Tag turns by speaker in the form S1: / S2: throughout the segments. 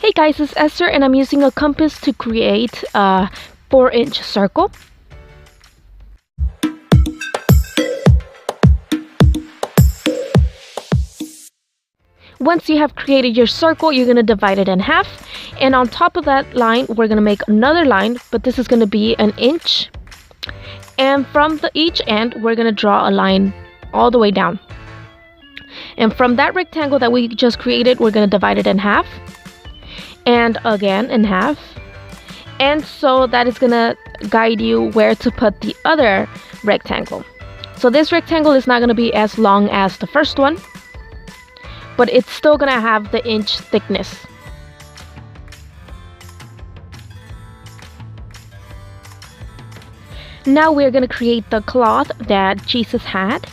S1: Hey guys, it's Esther and I'm using a compass to create a 4-inch circle. Once you have created your circle, you're going to divide it in half, and on top of that line we're going to make another line, but this is going to be an inch, and from each end we're going to draw a line all the way down, and from that rectangle that we just created we're going to divide it in half and again in half, and so that is going to guide you where to put the other rectangle. So this rectangle is not going to be as long as the first one, but it's still gonna have the inch thickness. Now we're gonna create the cloth that Jesus had,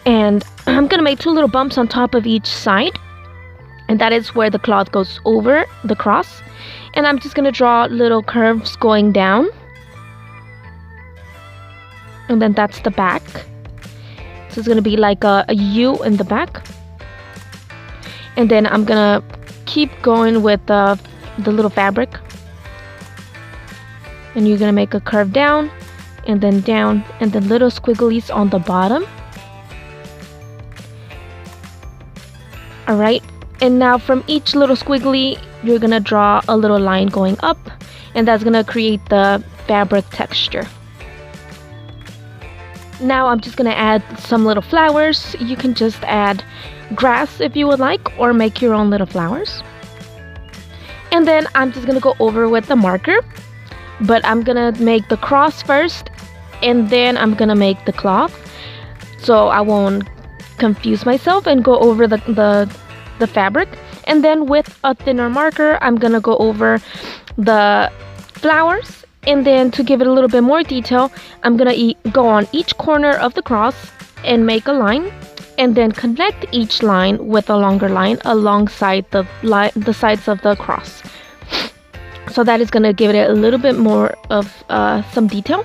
S1: and I'm gonna make 2 little bumps on top of each side, and that is where the cloth goes over the cross, and I'm just gonna draw little curves going down, and then that's the back. So it's gonna be like a U in the back. And then I'm gonna keep going with the little fabric, and you're gonna make a curve down and then little squigglies on the bottom. Alright, and now from each little squiggly you're gonna draw a little line going up, and that's gonna create the fabric texture. Now I'm just gonna add some little flowers. You can just add grass if you would like, or make your own little flowers. And then I'm just gonna go over with the marker, but I'm gonna make the cross first and then I'm gonna make the cloth, so I won't confuse myself and go over the fabric. And then with a thinner marker I'm gonna go over the flowers, and then to give it a little bit more detail I'm gonna go on each corner of the cross and make a line, and then connect each line with a longer line alongside the sides of the cross. So that is going to give it a little bit more of some detail.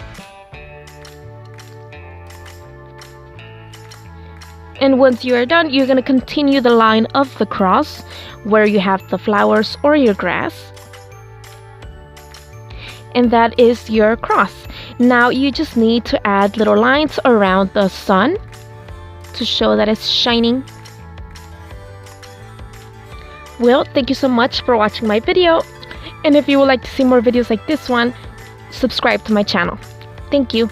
S1: And once you are done, you're going to continue the line of the cross where you have the flowers or your grass. And that is your cross. Now you just need to add little lines around the sun to show that it's shining. Well, thank you so much for watching my video, and if you would like to see more videos like this one, subscribe to my channel. Thank you.